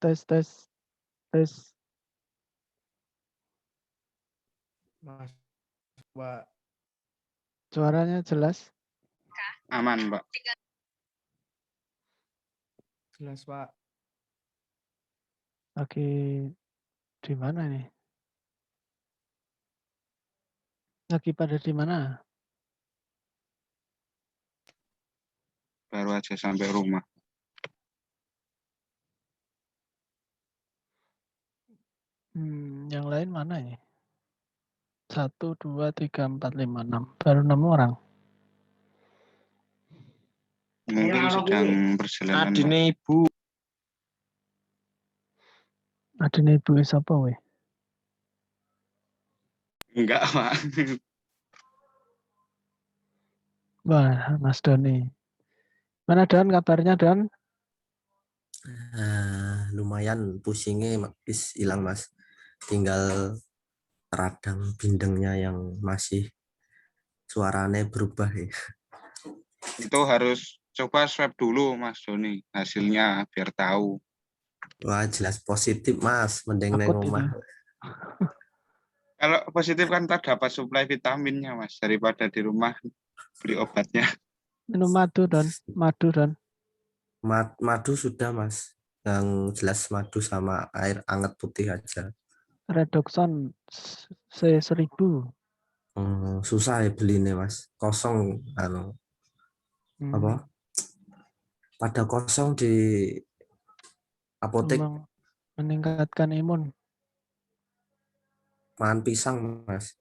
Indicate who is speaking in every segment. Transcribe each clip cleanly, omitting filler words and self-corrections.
Speaker 1: Tes, tes, tes.
Speaker 2: Mas, Mbak.
Speaker 1: Suaranya jelas?
Speaker 3: Aman, Mbak.
Speaker 2: Jelas, Pak.
Speaker 1: Lagi di mana nih? Lagi pada di mana?
Speaker 3: Baru aja sampai rumah.
Speaker 1: Yang lain mana ya? 1, 2, 3, 4, 5, 6. Baru 6 orang.
Speaker 3: Mungkin sedang perjalanan, Mbak.
Speaker 4: Adine ibu.
Speaker 1: Adine ibu sapa weh?
Speaker 3: Enggak, Pak.
Speaker 1: Wah, Mas Doni. Mana Don kabarnya Don?
Speaker 4: Lumayan pusingnya hilang Mas. Tinggal radang bindengnya yang masih suaranya berubah ya.
Speaker 3: Itu harus coba swab dulu, Mas Doni. Hasilnya biar tahu.
Speaker 4: Wah jelas positif Mas, mending neng
Speaker 1: Takut itu.
Speaker 4: omah.
Speaker 3: Kalau positif kan terdapat suplai vitaminnya, Mas. Daripada di rumah beli obatnya.
Speaker 1: Minum madu Don. Madu Don.
Speaker 4: Madu sudah Mas. Yang jelas madu sama air anget putih aja.
Speaker 1: Redoxon C1000.
Speaker 4: Susah ya beli nih Mas. Kosong apa? Pada kosong di apotek.
Speaker 1: Memang meningkatkan imun.
Speaker 4: Makan pisang Mas.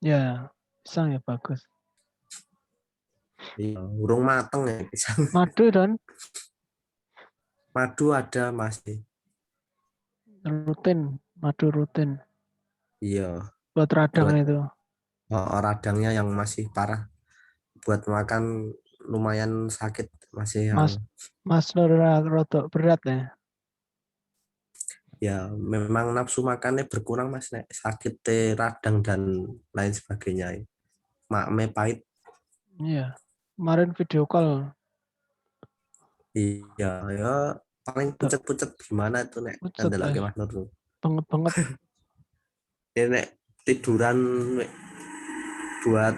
Speaker 1: Ya, pisang ya bagus.
Speaker 4: Iya, urung mateng ya pisang.
Speaker 1: Madu Don.
Speaker 4: Madu ada masih.
Speaker 1: Rutin. Madu rutin.
Speaker 4: Iya.
Speaker 1: Buat radang
Speaker 4: Buat
Speaker 1: itu.
Speaker 4: radangnya yang masih parah. Buat makan lumayan sakit masih yang
Speaker 1: Mas Nur rodok berat ya.
Speaker 4: ya memang nafsu makannya berkurang Mas nek sakit radang dan lain sebagainya. Makme pahit.
Speaker 1: Iya. Kemarin video call.
Speaker 4: Iya ya paling pucet-pucet gimana itu nek
Speaker 1: Pucet
Speaker 4: lagi Mas Nur tuh.
Speaker 1: banget.
Speaker 4: Ini nek tiduran buat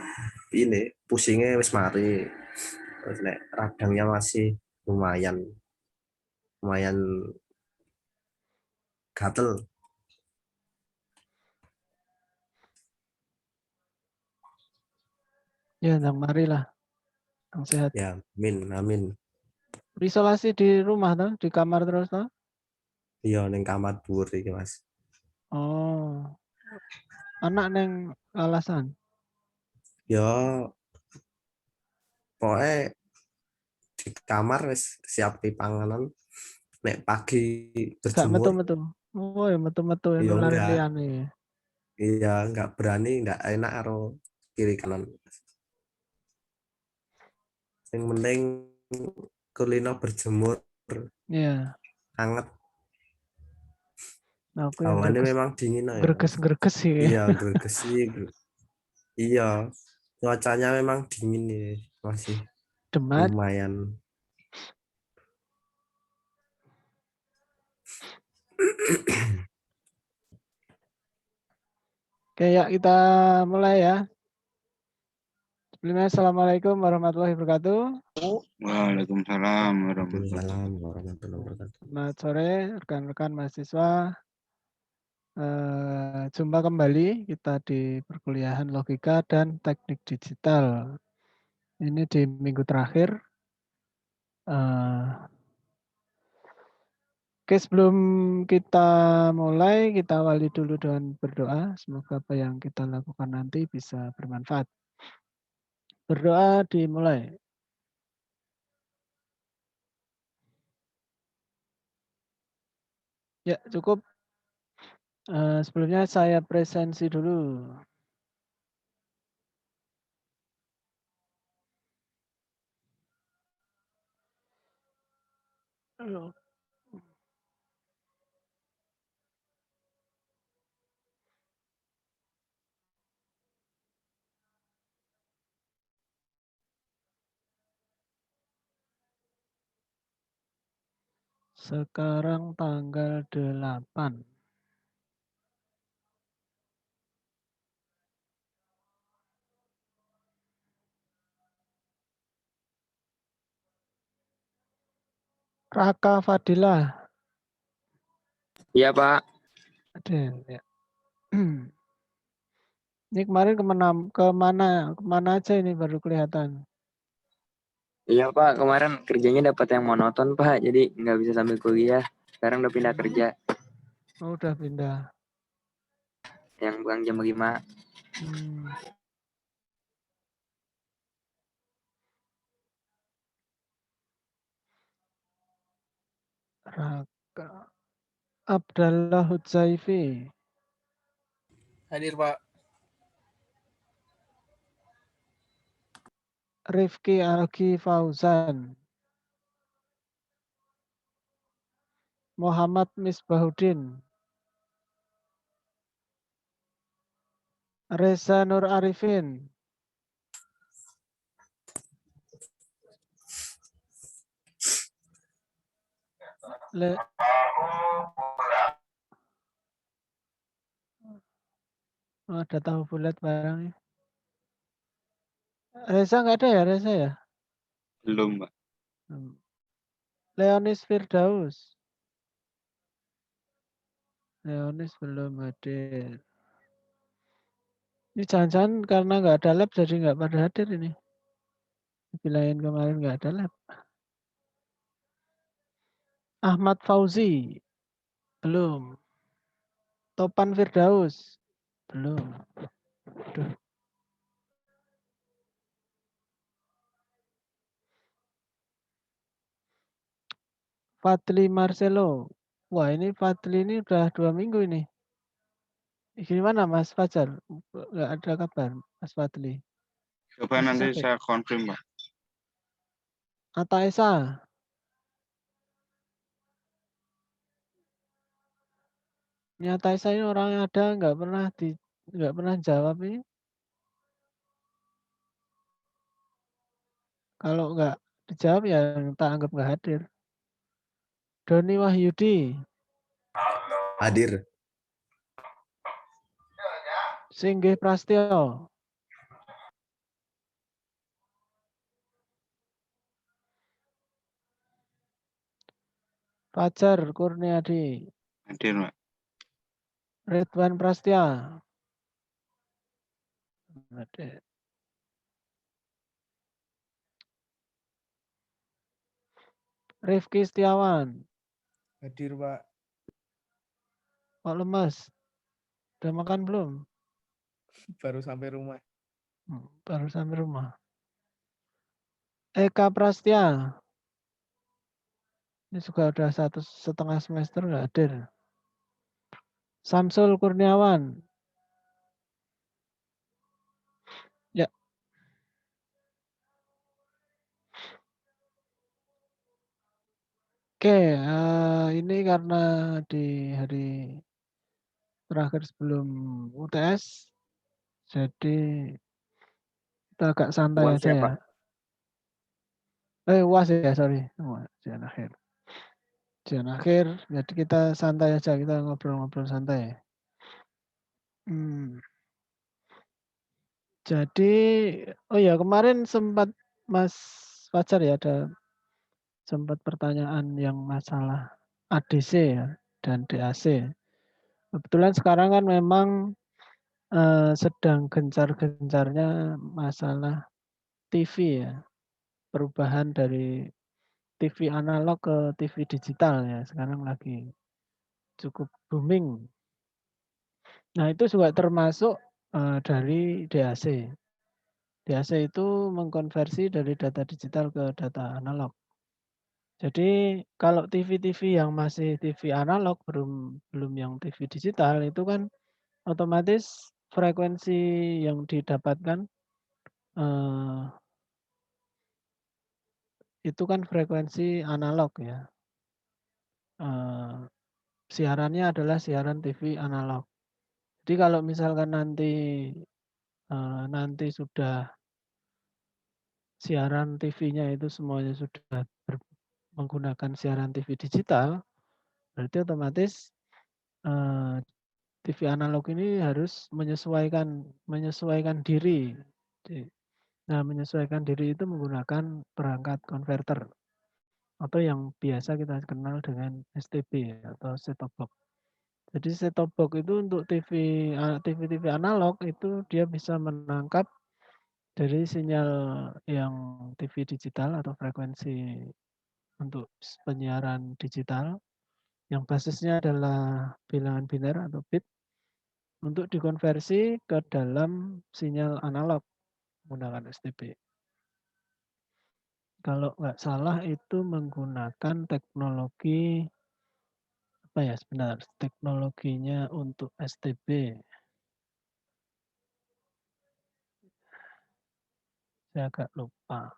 Speaker 4: ini pusingnya wis mari. Terus nek radangnya masih lumayan gatel.
Speaker 1: Ya, nang marilah. Yang sehat.
Speaker 4: Ya, amin.
Speaker 1: Isolasi di rumah tuh, di kamar terus tuh.
Speaker 4: Iya ning kamar dhuwur iki Mas.
Speaker 1: Oh. Anak neng alasan.
Speaker 4: Ya pokoknya di kamar wis siap panganan nek pagi
Speaker 1: Gak
Speaker 4: berjemur
Speaker 1: metu-metu. Oh ya metu-metu yang
Speaker 4: ya
Speaker 1: nularin
Speaker 4: enggak.
Speaker 1: liane.
Speaker 4: Iya enggak berani, enggak enak karo kiri kanan. Yang penting kulino berjemur
Speaker 1: Iya.
Speaker 4: hangat.
Speaker 1: Nah, aku yang
Speaker 4: Hawannya memang dingin ya.
Speaker 1: gerges sih.
Speaker 4: Iya, gergesi. Iya, cuacanya memang dingin nih, masih
Speaker 1: Demat.
Speaker 4: lumayan.
Speaker 1: Kayak kita mulai ya. Sebelumnya Assalamualaikum warahmatullahi wabarakatuh.
Speaker 3: Waalaikumsalam warahmatullahi
Speaker 4: Waalaikumsalam warahmatullahi wabarakatuh.
Speaker 1: Selamat sore rekan-rekan mahasiswa. Jumpa kembali kita di perkuliahan logika dan teknik digital. Ini di minggu terakhir. Oke, sebelum kita mulai, kita awali dulu dengan berdoa. Semoga apa yang kita lakukan nanti bisa bermanfaat. Berdoa dimulai. Ya, cukup. Sebelumnya saya presensi dulu. Sekarang tanggal 8. Raka Fadilah.
Speaker 5: Iya, Pak.
Speaker 1: Ada ya. Ini kemarin kemana aja ini baru kelihatan.
Speaker 5: Iya, Pak. Kemarin kerjanya dapat yang monoton, Pak. Jadi nggak bisa sambil kuliah. Sekarang udah pindah kerja.
Speaker 1: Oh, udah pindah.
Speaker 5: Yang pulang jam 5.
Speaker 1: Hmm. Raka Abdallah Hudzaifi.
Speaker 2: Hadir, Pak.
Speaker 1: Rifki Algi Fauzan. Muhammad Misbahuddin. Reza Nur Arifin. Ada tahu bulat barangnya. Reza nggak ada ya, Reza ya?
Speaker 3: Belum, Pak.
Speaker 1: Leonis Firdaus. Leonis belum hadir. Ini jangan-jangan karena nggak ada lab jadi nggak pada hadir ini. Bilangin kemarin nggak ada lab. Ahmad Fauzi. Belum. Topan Firdaus. Belum. Aduh. Fadli Marcelo. Wah, ini Fadli ini udah 2 minggu ini. Gimana Mas Fajar? Nggak ada kabar Mas Fadli.
Speaker 3: Coba
Speaker 1: Masih
Speaker 3: nanti
Speaker 1: sakit?
Speaker 3: saya konfirm, Pak.
Speaker 1: Atta Esa. Nyata Esa ini orang yang ada nggak pernah jawab ini. Kalau nggak dijawab ya tak anggap nggak hadir. Doni Wahyudi.
Speaker 4: Hadir.
Speaker 1: Singgih Prastio. Fajar Kurniadi.
Speaker 3: Hadir, Pak.
Speaker 1: Ridwan Prastia. Hadir. Rifki Setiawan.
Speaker 2: Hadir, Pak.
Speaker 1: Kok lemes? Udah makan belum?
Speaker 2: Baru sampai rumah.
Speaker 1: Baru sampai rumah. Eka Prastia. Ini juga udah 1,5 semester nggak hadir. Samsul Kurniawan. Ya. Oke, ini karena di hari terakhir sebelum UTS, jadi kita agak santai
Speaker 5: UAS
Speaker 1: aja
Speaker 5: ya,
Speaker 1: ya.
Speaker 5: Pak?
Speaker 1: UAS ya, sorry. Ujian akhir. Ujian akhir, jadi kita santai aja, kita ngobrol-ngobrol santai. Jadi, oh ya kemarin sempat Mas Fajar ya ada sempat pertanyaan yang masalah ADC ya dan DAC. Kebetulan sekarang kan memang sedang gencar-gencarnya masalah TV ya, perubahan dari TV analog ke TV digital ya, sekarang lagi cukup booming. Nah itu juga termasuk dari DAC. DAC itu mengkonversi dari data digital ke data analog. Jadi kalau TV-TV yang masih TV analog belum yang TV digital itu kan otomatis frekuensi yang didapatkan itu kan frekuensi analog ya. Siarannya adalah siaran TV analog. Jadi kalau misalkan nanti sudah siaran TV-nya itu semuanya sudah menggunakan siaran TV digital, berarti otomatis TV analog ini harus menyesuaikan diri. Nah, menyesuaikan diri itu menggunakan perangkat konverter atau yang biasa kita kenal dengan STB atau set-top box. Jadi set-top box itu untuk TV analog itu dia bisa menangkap dari sinyal yang TV digital atau frekuensi untuk penyiaran digital yang basisnya adalah bilangan biner atau bit untuk dikonversi ke dalam sinyal analog menggunakan STB. Kalau nggak salah itu menggunakan teknologi apa ya sebentar, teknologinya untuk STB. Saya agak lupa.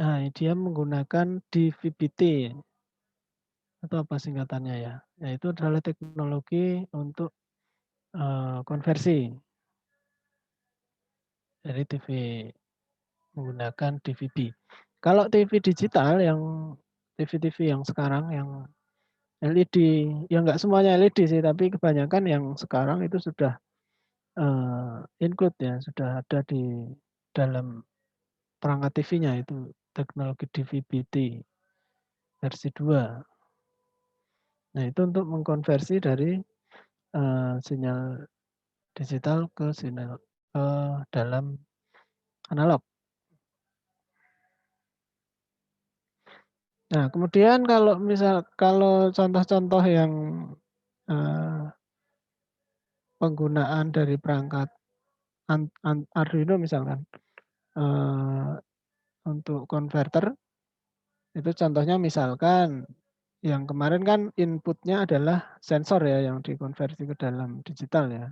Speaker 1: Nah, dia menggunakan DVB-T atau apa singkatannya ya. Itu adalah teknologi untuk konversi. Jadi TV menggunakan DVB. Kalau TV digital yang TV-TV yang sekarang yang LED, ya nggak semuanya LED sih, tapi kebanyakan yang sekarang itu sudah include ya, sudah ada di dalam perangkat TV-nya itu teknologi DVB-T versi 2. Nah, itu untuk mengkonversi dari sinyal digital ke sinyal dalam analog. Nah, kemudian kalau contoh-contoh yang penggunaan dari perangkat Arduino misalkan untuk konverter itu contohnya misalkan yang kemarin kan inputnya adalah sensor ya yang dikonversi ke dalam digital ya.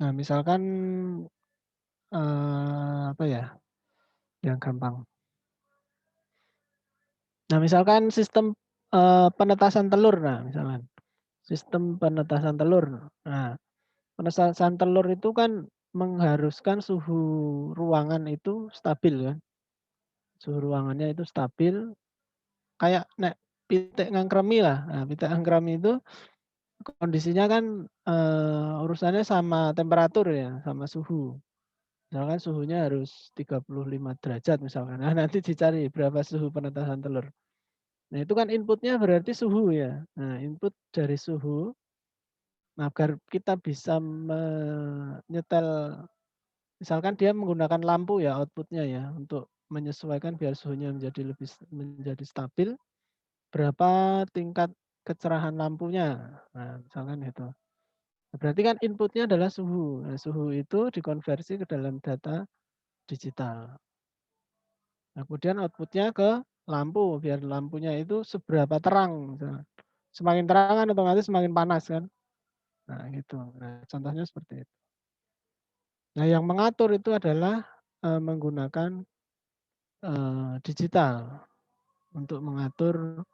Speaker 1: Nah, misalkan apa ya yang gampang. Nah, misalkan sistem penetasan telur, nah misalkan sistem penetasan telur. Nah, penetasan telur itu kan mengharuskan suhu ruangan itu stabil kan. Suhu ruangannya itu stabil, kayak nek pitik ngangkremi lah. Nah, pitik ngangkremi itu kondisinya kan urusannya sama temperatur ya, sama suhu. Misalkan suhunya harus 35 derajat misalkan. Nah, nanti dicari berapa suhu penetasan telur. Nah, itu kan inputnya berarti suhu ya. Nah, input dari suhu, agar kita bisa menyetel, misalkan dia menggunakan lampu ya outputnya ya, untuk menyesuaikan biar suhunya menjadi stabil, berapa tingkat kecerahan lampunya. Nah, misalkan itu. Berarti kan inputnya adalah suhu. Nah, suhu itu dikonversi ke dalam data digital. Nah, kemudian outputnya ke lampu, biar lampunya itu seberapa terang. Misalnya. Semakin terang kan otomatis semakin panas kan. Nah, gitu. Nah, contohnya seperti itu. Nah, yang mengatur itu adalah menggunakan digital untuk mengatur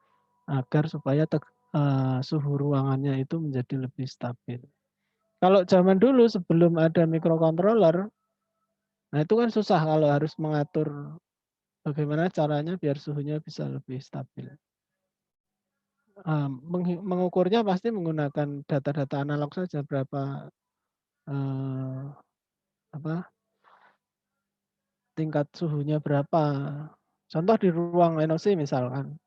Speaker 1: agar supaya suhu ruangannya itu menjadi lebih stabil. Kalau zaman dulu sebelum ada microcontroller, nah itu kan susah kalau harus mengatur bagaimana caranya biar suhunya bisa lebih stabil. Mengukurnya pasti menggunakan data-data analog saja, berapa tingkat suhunya berapa. Contoh di ruang NOC misalkan.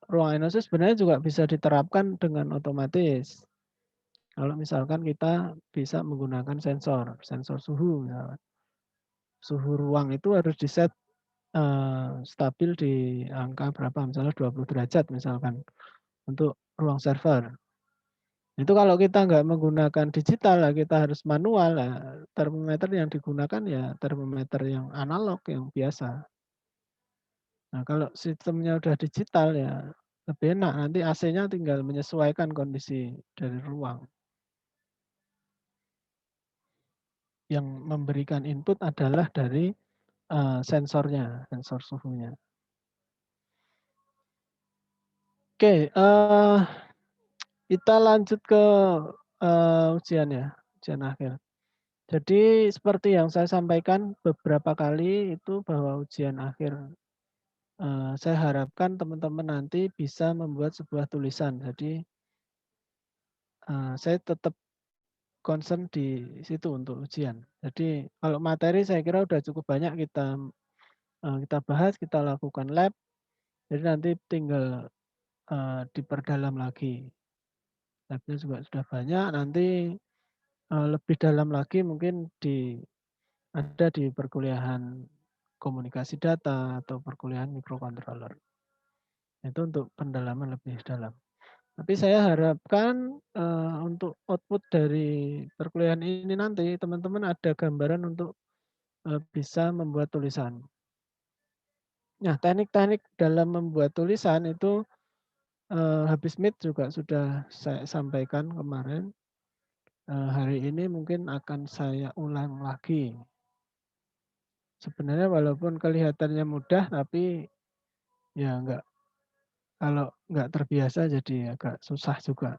Speaker 1: Ruang NOC sebenarnya juga bisa diterapkan dengan otomatis. Kalau misalkan kita bisa menggunakan sensor suhu misalkan. Suhu ruang itu harus diset stabil di angka berapa, misalnya 20 derajat misalkan untuk ruang server. Itu kalau kita nggak menggunakan digital, kita harus manual, termometer yang digunakan ya termometer yang analog yang biasa. Nah, kalau sistemnya udah digital ya lebih enak, nanti AC-nya tinggal menyesuaikan kondisi dari ruang. Yang memberikan input adalah dari sensornya, sensor suhunya. Oke, kita lanjut ke ujian ya, ujian akhir. Jadi seperti yang saya sampaikan beberapa kali itu bahwa ujian akhir, saya harapkan teman-teman nanti bisa membuat sebuah tulisan. Jadi, saya tetap concern di situ untuk ujian. Jadi kalau materi saya kira udah cukup banyak kita bahas, kita lakukan lab, jadi nanti tinggal, diperdalam lagi. Lab-nya juga sudah banyak, nanti, lebih dalam lagi mungkin ada di perkuliahan komunikasi data atau perkuliahan microcontroller. Itu untuk pendalaman lebih dalam. Tapi saya harapkan, untuk output dari perkuliahan ini nanti teman-teman ada gambaran untuk, bisa membuat tulisan. Nah, teknik-teknik dalam membuat tulisan itu, Habismit juga sudah saya sampaikan kemarin, hari ini mungkin akan saya ulang lagi. Sebenarnya walaupun kelihatannya mudah, tapi ya kalau nggak terbiasa jadi agak susah juga.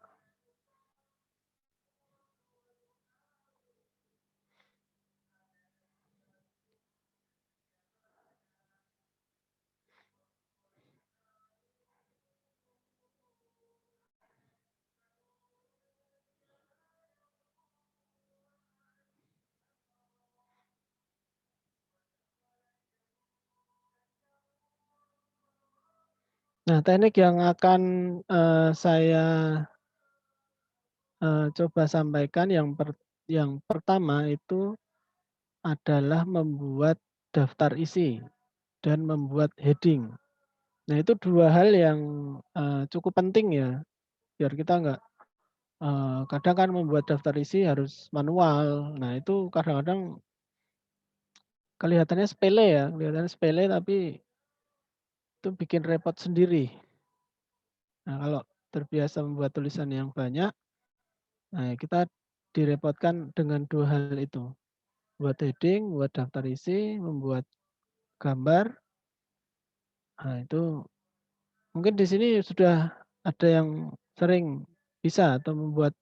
Speaker 1: Nah, teknik yang akan, saya, coba sampaikan yang pertama itu adalah membuat daftar isi dan membuat heading. Nah, itu 2 hal yang, cukup penting ya, biar kita nggak kadang kan membuat daftar isi harus manual. Nah, itu kadang-kadang kelihatannya sepele tapi itu bikin repot sendiri. Nah, kalau terbiasa membuat tulisan yang banyak, nah kita direpotkan dengan 2 hal itu. Buat heading, buat daftar isi, membuat gambar. Nah, itu mungkin di sini sudah ada yang sering bisa atau membuat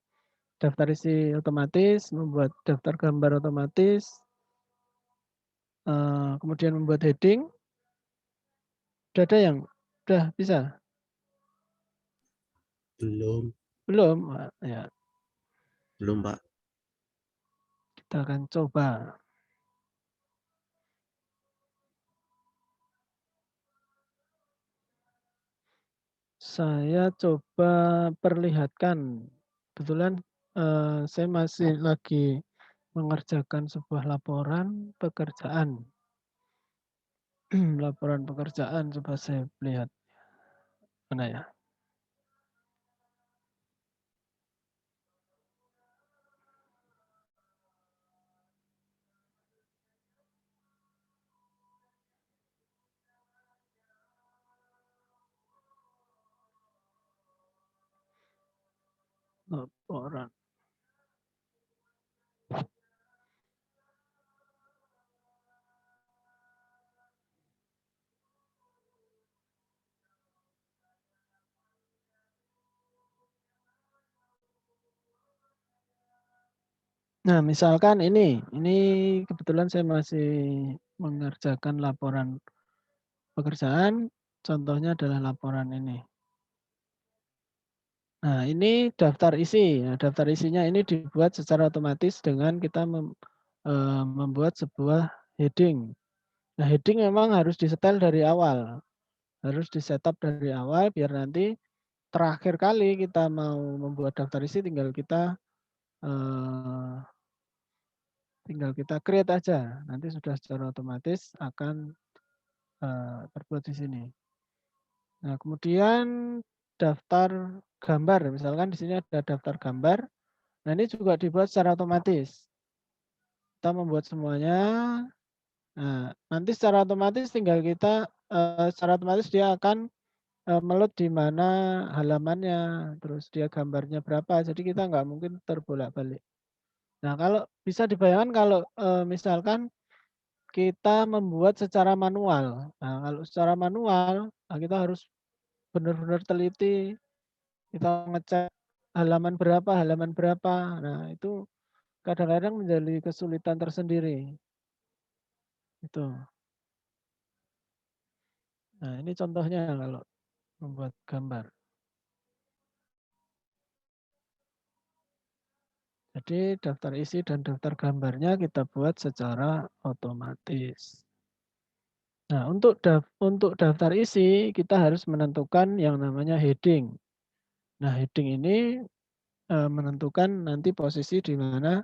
Speaker 1: daftar isi otomatis, membuat daftar gambar otomatis, kemudian membuat heading. Udah ada yang udah bisa?
Speaker 4: Belum,
Speaker 1: Belum? Ya,
Speaker 4: belum Pak.
Speaker 1: kita akan coba. Saya coba perlihatkan. Kebetulan, saya masih lagi mengerjakan sebuah laporan pekerjaan. Laporan pekerjaan coba saya lihat. Mana ya? Laporan. Nah, misalkan ini kebetulan saya masih mengerjakan laporan pekerjaan, contohnya adalah laporan ini. Nah, ini daftar isi. Nah, daftar isinya ini dibuat secara otomatis dengan kita membuat sebuah heading. Nah, heading memang harus disetel dari awal, harus di-setup dari awal biar nanti terakhir kali kita mau membuat daftar isi eh, tinggal kita create aja, nanti sudah secara otomatis akan, terbuat di sini. Nah, kemudian daftar gambar, misalkan di sini ada daftar gambar, nah ini juga dibuat secara otomatis. Kita membuat semuanya, nah nanti secara otomatis tinggal kita, secara otomatis dia akan, meload di mana halamannya, terus dia gambarnya berapa, jadi kita nggak mungkin terbolak-balik. Nah, kalau bisa dibayangkan kalau, misalkan kita membuat secara manual. Nah, kalau secara manual, nah kita harus benar-benar teliti, kita ngecek halaman berapa. Nah, itu kadang-kadang menjadi kesulitan tersendiri. Itu. Nah, ini contohnya kalau membuat gambar. Jadi daftar isi dan daftar gambarnya kita buat secara otomatis. Nah, untuk daftar isi kita harus menentukan yang namanya heading. Nah, heading ini menentukan nanti posisi di mana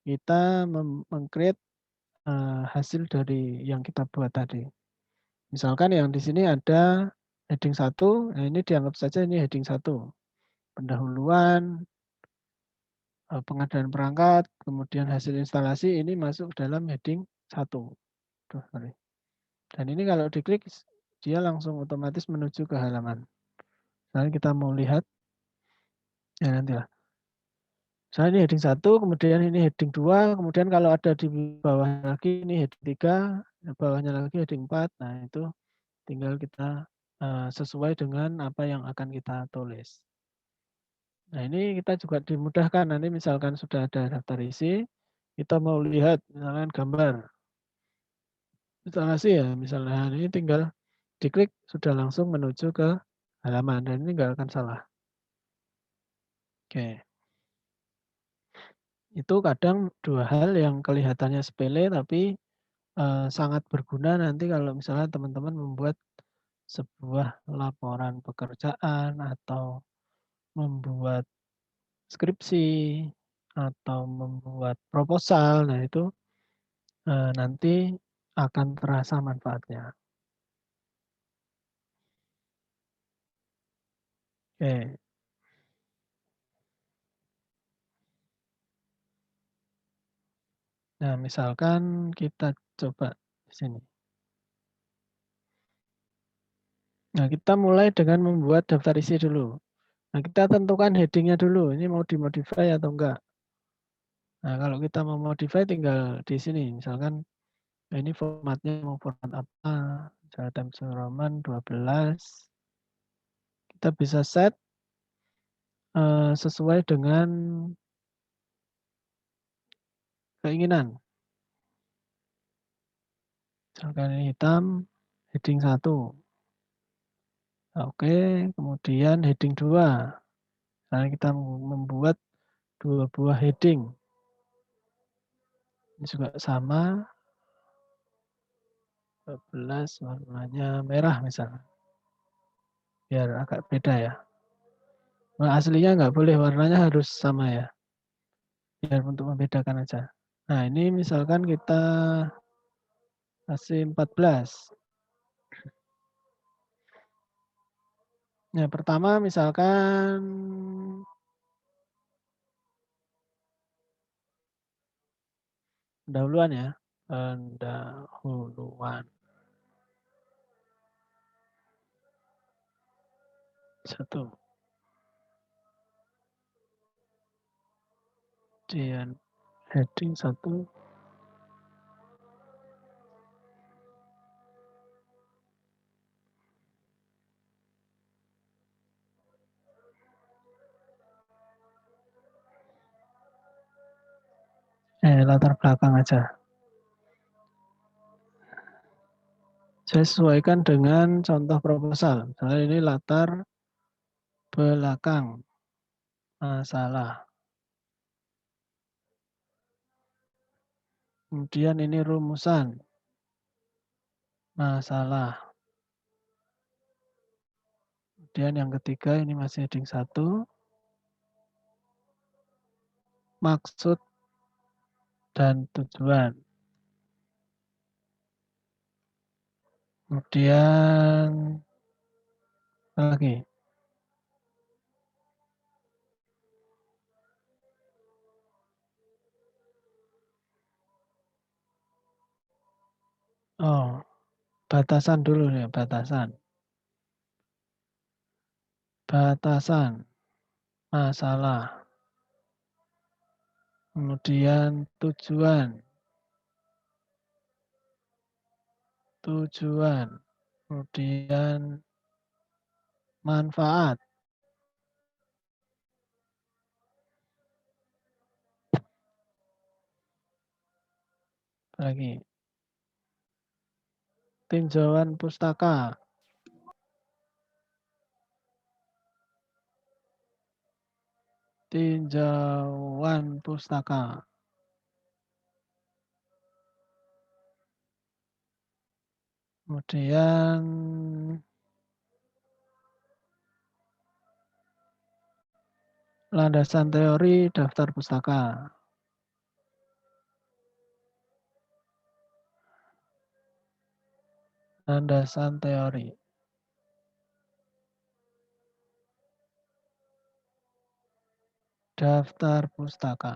Speaker 1: kita meng-create hasil dari yang kita buat tadi. Misalkan yang di sini ada heading 1, nah ini dianggap saja ini heading 1. Pendahuluan, pengadaan perangkat, kemudian hasil instalasi ini masuk dalam heading 1. Dan ini kalau diklik dia langsung otomatis menuju ke halaman. Misalnya kita mau lihat, ya nantilah. Misalnya ini heading 1, kemudian ini heading 2, kemudian kalau ada di bawah lagi ini heading 3, bawahnya lagi heading 4, nah itu tinggal kita sesuai dengan apa yang akan kita tulis. Nah ini kita juga dimudahkan, nanti misalkan sudah ada daftar isi, kita mau lihat misalkan gambar. Instalasi ya, misalnya ini tinggal diklik sudah langsung menuju ke halaman, dan ini nggak akan salah. Oke. Itu kadang dua hal yang kelihatannya sepele tapi sangat berguna nanti kalau misalnya teman-teman membuat sebuah laporan pekerjaan atau membuat skripsi atau membuat proposal. Nah itu nanti akan terasa manfaatnya. Oke. Nah, misalkan kita coba di sini. Nah, kita mulai dengan membuat daftar isi dulu. Nah, kita tentukan headingnya dulu. Ini mau dimodify atau enggak. Nah, kalau kita mau modify tinggal di sini. Misalkan ini formatnya mau format apa. Misalnya Times New Roman 12. Kita bisa set sesuai dengan keinginan. Misalkan ini hitam, heading 1. Oke, kemudian heading 2. Nah, kita membuat 2 buah heading. Ini juga sama. 12 warnanya merah misalnya. Biar agak beda ya. Nah, aslinya nggak boleh, warnanya harus sama ya. Biar untuk membedakan aja. Nah, ini misalkan kita kasih 14. Nah, pertama misalkan pendahuluan ya. Pendahuluan. 1. Kemudian heading 1. Latar belakang aja. Saya sesuaikan dengan contoh proposal. Misalnya ini latar belakang masalah. Kemudian ini rumusan masalah. Kemudian yang ketiga ini masih heading 1. Maksud dan tujuan. Kemudian apa lagi? Oh, batasan dulu ya, batasan. Batasan masalah. Kemudian tujuan. Tujuan. Kemudian manfaat. Lagi. Tinjauan pustaka. Tinjauan pustaka. Kemudian landasan teori daftar pustaka. Landasan teori. Daftar pustaka.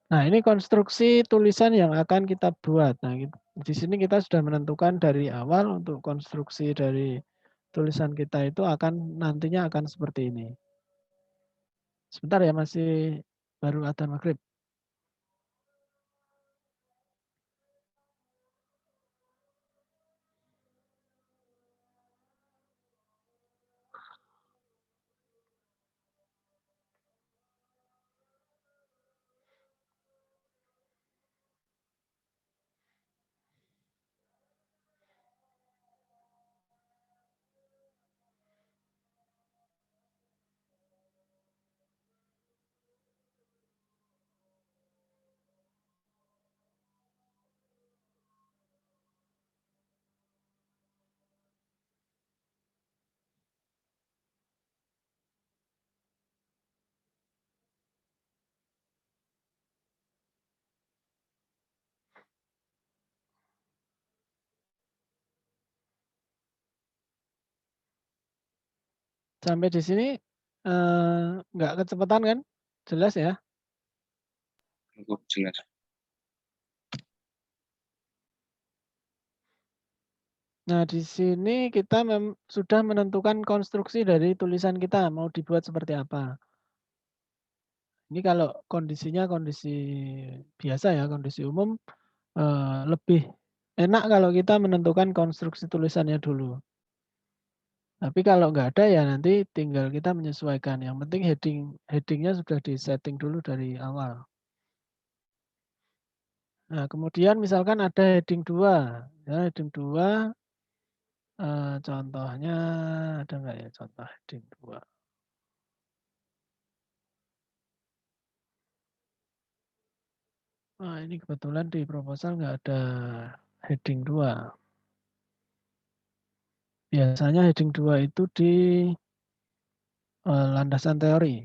Speaker 1: Nah, ini konstruksi tulisan yang akan kita buat. Nah, di sini kita sudah menentukan dari awal untuk konstruksi dari tulisan kita itu nantinya akan seperti ini. Sebentar ya, masih baru adzan maghrib. Sampai di sini nggak kecepatan kan? Jelas ya?
Speaker 3: Cukup jelas.
Speaker 1: Nah, di sini kita sudah menentukan konstruksi dari tulisan kita mau dibuat seperti apa. Ini kalau kondisinya kondisi biasa ya, kondisi umum lebih enak kalau kita menentukan konstruksi tulisannya dulu. Tapi kalau nggak ada ya nanti tinggal kita menyesuaikan. Yang penting headingnya sudah disetting dulu dari awal. Nah, kemudian misalkan ada heading 2. Ya, heading 2 contohnya ada nggak ya contoh heading 2? Nah, ini kebetulan di proposal nggak ada heading 2. Biasanya heading 2 itu di landasan teori.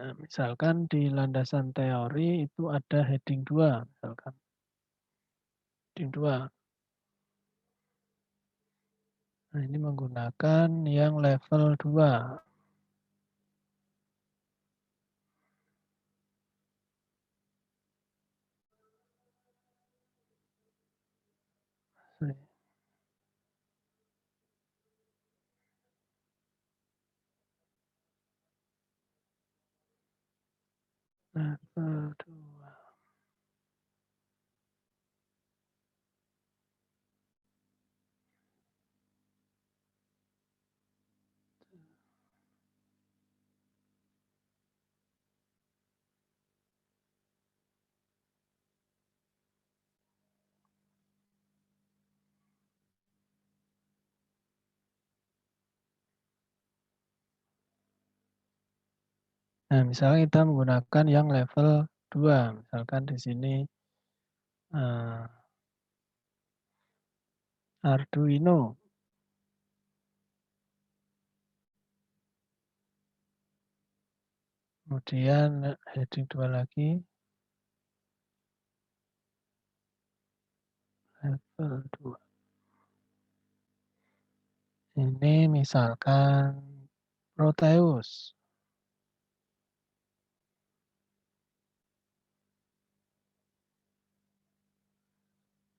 Speaker 1: Nah, misalkan di landasan teori itu ada heading 2, misalkan. Heading 2. Nah, ini menggunakan yang level 2. Level 2. Nah, misalnya kita menggunakan yang level 2. Misalkan di sini Arduino. Kemudian heading 2 lagi. Level 2. Ini misalkan Proteus.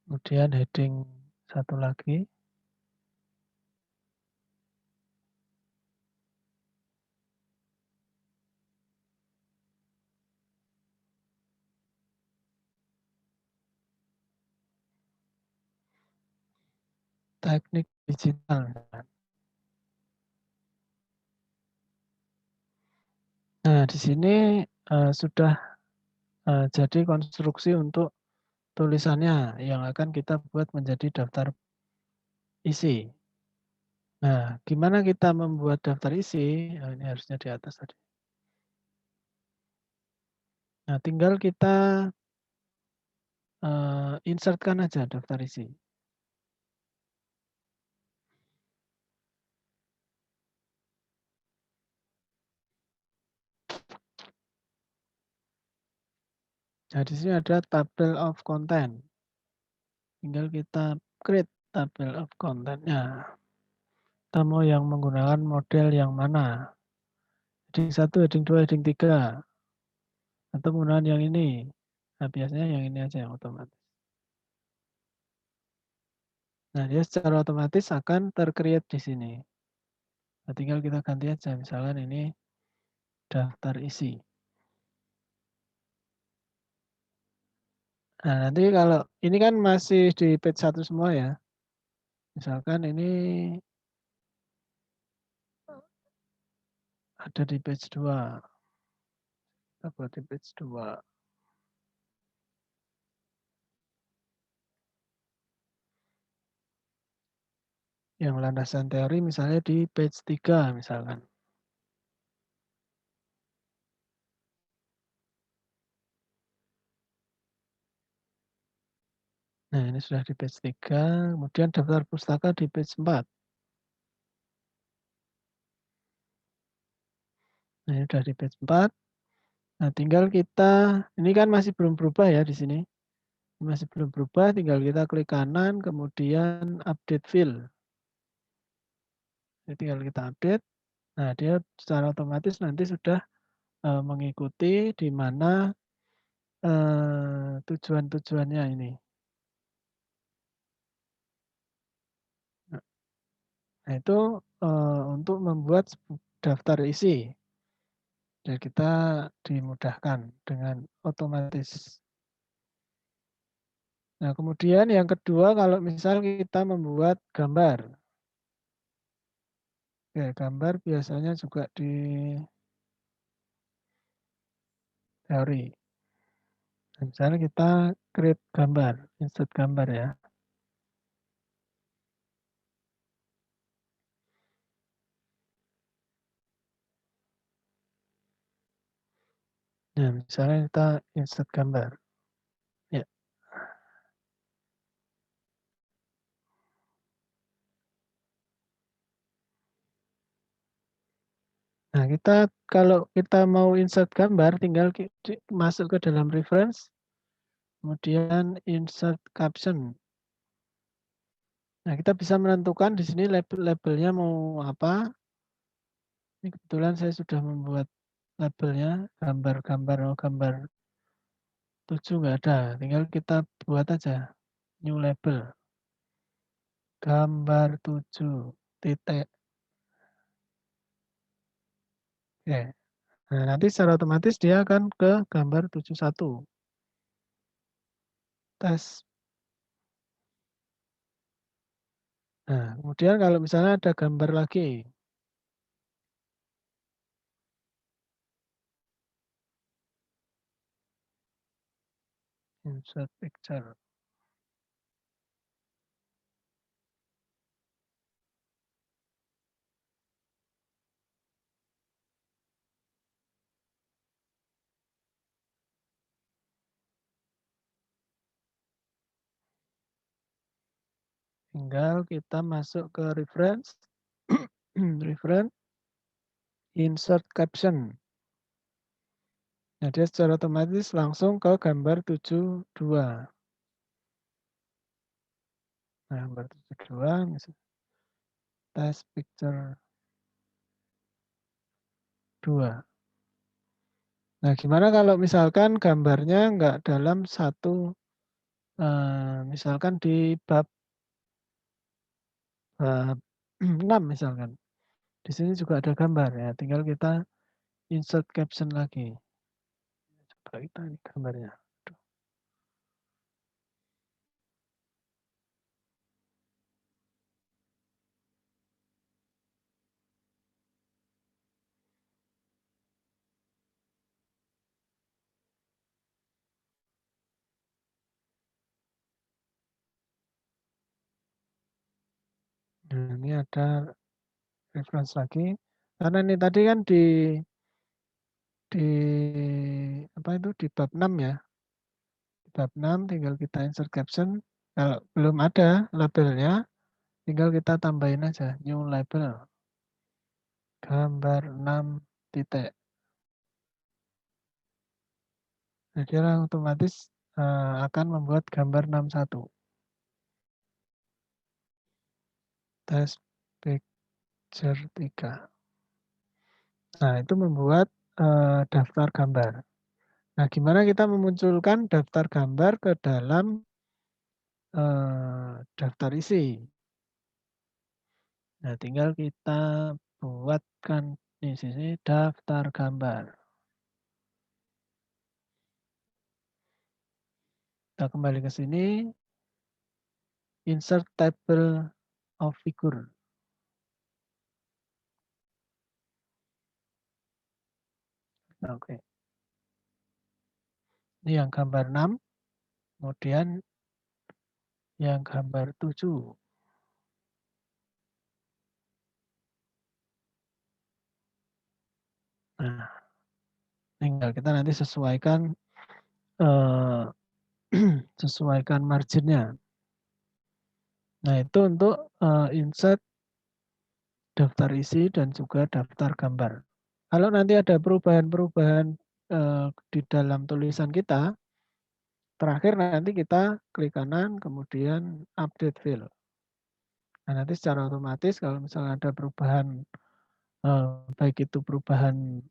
Speaker 1: Kemudian heading 1 lagi. Teknik digital. Nah, di sini sudah jadi konstruksi untuk tulisannya yang akan kita buat menjadi daftar isi. Nah, gimana kita membuat daftar isi? Ini harusnya di atas tadi. Nah, tinggal kita insertkan aja daftar isi. Nah, di sini ada table of content. Tinggal kita create table of content-nya. Kita mau yang menggunakan model yang mana? Heading 1, heading 2, heading 3. Atau menggunakan yang ini. Nah, biasanya yang ini aja yang otomatis. Nah, dia secara otomatis akan tercreate di sini. Nah, tinggal kita ganti aja. Misalkan ini daftar isi. Nah, nanti kalau ini kan masih di page 1 semua ya. Misalkan ini ada di page 2. Kita buat di page 2. Yang landasan teori misalnya di page 3 misalkan. Nah, ini sudah di page 3, kemudian daftar pustaka di page 4. Nah, ini sudah di page 4. Nah, tinggal kita, ini kan masih belum berubah ya di sini. Masih belum berubah, tinggal kita klik kanan, kemudian update field. Jadi tinggal kita update. Nah, dia secara otomatis nanti sudah mengikuti di mana tujuan-tujuannya ini. Nah, itu untuk membuat daftar isi. Dan kita dimudahkan dengan otomatis. Nah, kemudian yang kedua kalau misal kita membuat gambar. Oke, gambar biasanya juga di teori. Misalnya kita create gambar, insert gambar ya. Nah, misalnya kita insert gambar. Ya. Nah, kita kalau kita mau insert gambar, tinggal masuk ke dalam reference, kemudian insert caption. Nah, kita bisa menentukan di sini labelnya mau apa. Ini kebetulan saya sudah membuat labelnya, gambar-gambar, gambar 7 nggak ada. Tinggal kita buat aja, new label. Gambar 7, titik. Oke. Nah, nanti secara otomatis dia akan ke gambar 71. Tes. Nah, kemudian kalau misalnya ada gambar lagi. Insert picture. Tinggal kita masuk ke reference. Reference. Insert caption. Nah, dia secara otomatis langsung ke gambar 72. Nah, gambar 72, misalnya test picture 2. Nah, gimana kalau misalkan gambarnya nggak dalam satu, misalkan di bab 6 misalkan. Di sini juga ada gambar ya, tinggal kita insert caption lagi. Coba kita ini gambarnya. Nah, ini ada reference lagi. Karena ini tadi kan di apa itu di bab 6 ya. Di bab 6 tinggal kita insert caption. Kalau belum ada labelnya, tinggal kita tambahin aja new label. Gambar 6 titik. Nah, dia otomatis akan membuat gambar 61. Test picture 3. Nah, itu membuat daftar gambar. Nah, gimana kita memunculkan daftar gambar ke dalam daftar isi? Nah, tinggal kita buatkan di sini daftar gambar. Kita kembali ke sini, insert table of figure. Oke. Ini yang gambar 6, kemudian yang gambar 7. Nah, tinggal kita nanti sesuaikan sesuaikan marginnya. Nah, itu untuk insert daftar isi dan juga daftar gambar. Kalau nanti ada perubahan-perubahan di dalam tulisan kita, terakhir nanti kita klik kanan, kemudian update field. Nah, nanti secara otomatis kalau misalnya ada perubahan, baik itu perubahan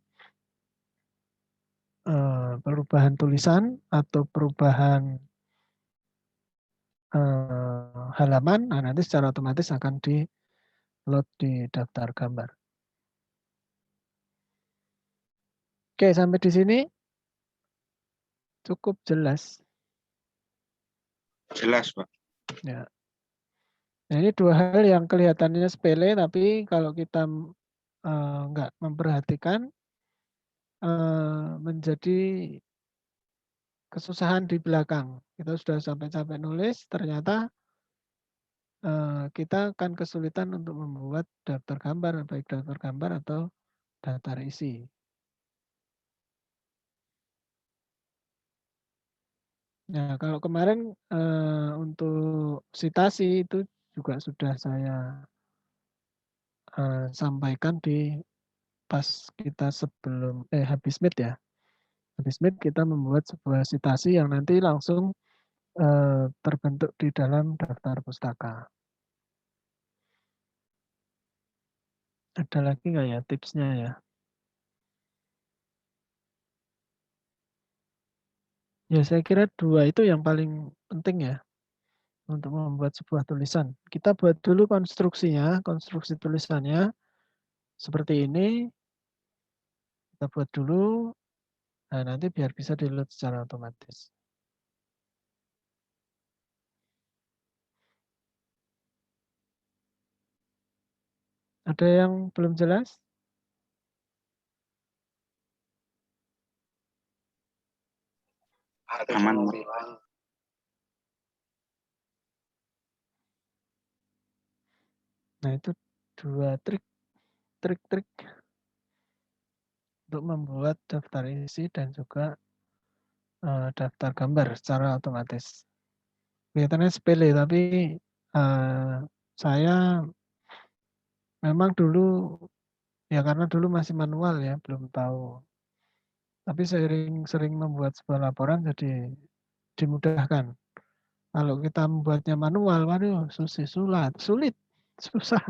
Speaker 1: tulisan atau perubahan halaman, nah nanti secara otomatis akan di-load di daftar gambar. Oke, sampai di sini cukup jelas.
Speaker 3: Jelas, Pak.
Speaker 1: Ya. Nah, ini dua hal yang kelihatannya sepele, tapi kalau kita nggak memperhatikan, menjadi kesusahan di belakang. Kita sudah sampai nulis, ternyata kita akan kesulitan untuk membuat daftar gambar, baik daftar gambar atau daftar isi. Nah, kalau kemarin untuk citasi itu juga sudah saya sampaikan di pas kita sebelum habis meet ya. Habis meet kita membuat sebuah citasi yang nanti langsung terbentuk di dalam daftar pustaka. Ada lagi nggak ya tipsnya ya? Ya saya kira dua itu yang paling penting ya untuk membuat sebuah tulisan. Kita buat dulu konstruksinya, konstruksi tulisannya seperti ini. Kita buat dulu, nah nanti biar bisa di-load secara otomatis. Ada yang belum jelas?
Speaker 3: Aman.
Speaker 1: Nah itu dua trik untuk membuat daftar isi dan juga daftar gambar secara otomatis. Kelihatannya sepele, tapi saya memang dulu, ya karena dulu masih manual ya, belum tahu. Tapi sering membuat sebuah laporan jadi dimudahkan. Kalau kita membuatnya manual, waduh sulit, susah.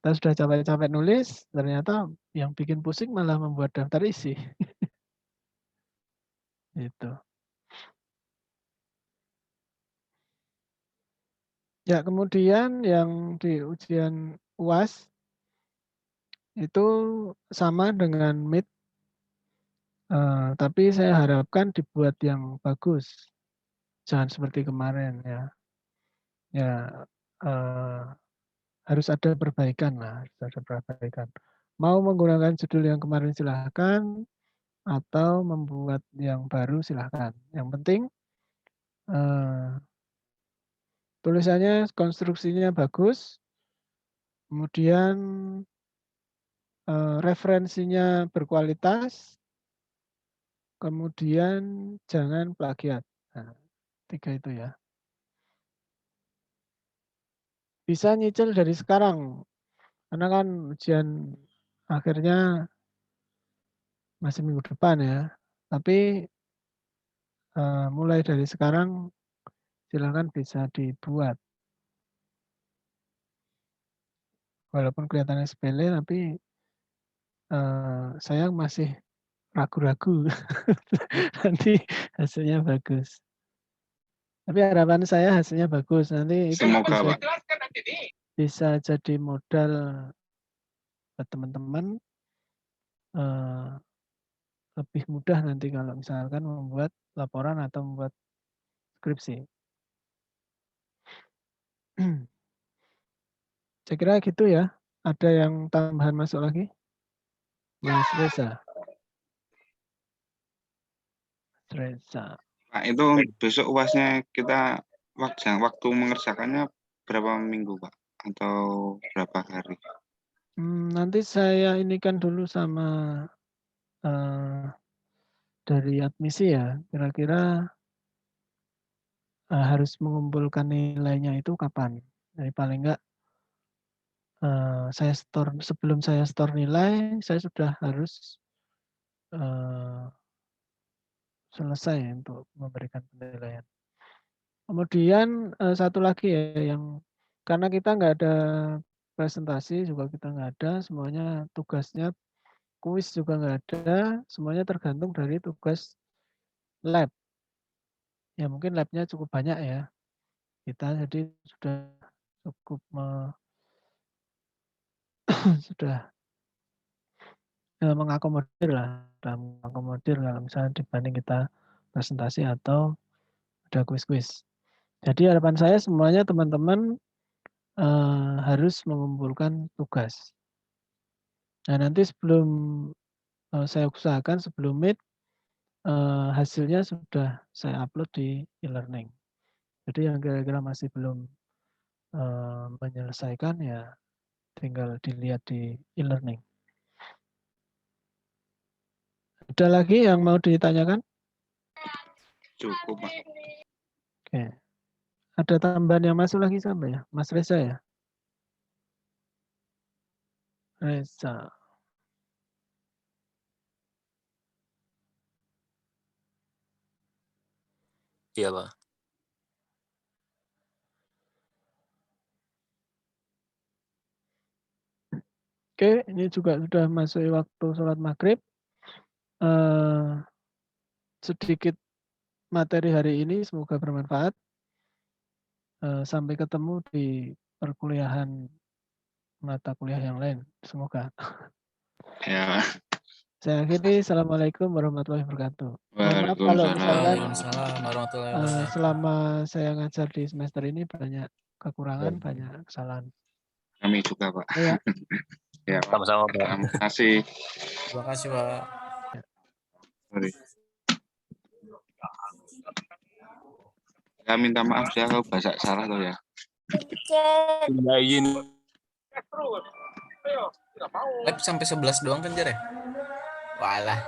Speaker 1: Kita sudah capek-capek nulis, ternyata yang bikin pusing malah membuat daftar isi. Itu. Ya, kemudian yang di ujian UAS itu sama dengan Meet, tapi saya harapkan dibuat yang bagus. Jangan seperti kemarin ya. Ya, harus ada perbaikan lah, harus ada perbaikan. Mau menggunakan judul yang kemarin silahkan, atau membuat yang baru silahkan. Yang penting tulisannya, konstruksinya bagus, Kemudian referensinya berkualitas, kemudian jangan plagiat. Nah, 3 itu ya. Bisa nyicil dari sekarang, karena kan ujian akhirnya masih minggu depan ya. Tapi mulai dari sekarang silakan bisa dibuat. Walaupun kelihatannya sepele, tapi saya masih ragu-ragu nanti hasilnya bagus. Tapi harapan saya hasilnya bagus. Nanti itu
Speaker 3: Semoga Pak.
Speaker 1: bisa jadi modal buat teman-teman lebih mudah nanti kalau misalkan membuat laporan atau membuat skripsi. Saya kira gitu ya. Ada yang tambahan masuk lagi? Mas Reza.
Speaker 3: Pak, itu besok UASnya kita waktu mengerjakannya berapa minggu, Pak? Atau berapa hari?
Speaker 1: Nanti saya inikan dulu sama dari admisi ya. Kira-kira harus mengumpulkan nilainya itu kapan? Jadi paling enggak sebelum saya store nilai, saya sudah harus selesai untuk memberikan penilaian. Kemudian satu lagi ya, yang karena kita nggak ada presentasi juga kita nggak ada, semuanya tugasnya kuis juga nggak ada, semuanya tergantung dari tugas lab. Ya mungkin labnya cukup banyak ya. Kita jadi sudah cukup sudah mengakomodir lah, mengakomodir kalau misalnya dibanding kita presentasi atau ada kuis-kuis. Jadi harapan saya semuanya teman-teman harus mengumpulkan tugas. Nah nanti sebelum saya usahakan sebelum Meet hasilnya sudah saya upload di e-learning. Jadi yang kira-kira masih belum menyelesaikan ya tinggal dilihat di e-learning. Ada lagi yang mau ditanyakan?
Speaker 3: Cukup, Pak.
Speaker 1: Oke. Ada tambahan yang masuk lagi sama ya? Mas Reza ya? Reza.
Speaker 6: Iya, Pak.
Speaker 1: Oke, ini juga sudah masuk waktu sholat maghrib. Sedikit materi hari ini semoga bermanfaat. Sampai ketemu di perkuliahan mata kuliah yang lain. Semoga.
Speaker 3: Ya.
Speaker 1: Saya akhiri. Assalamualaikum warahmatullahi wabarakatuh. Mohon maaf kalau misalkan
Speaker 6: Waalaikumsalam warahmatullahi wabarakatuh.
Speaker 1: selama saya ngajar di semester ini banyak kekurangan, banyak kesalahan.
Speaker 3: Kami juga, Pak.
Speaker 1: Ya.
Speaker 3: Ya, Pak.
Speaker 6: Sama-sama, Pak.
Speaker 3: Terima kasih.
Speaker 2: Terima kasih, Pak.
Speaker 3: Sorry. Saya minta maaf ya kalau bahasa salah tuh ya.
Speaker 6: Iya, ini.
Speaker 2: Lab sampai 11 doang kan, Jar ya? Walah.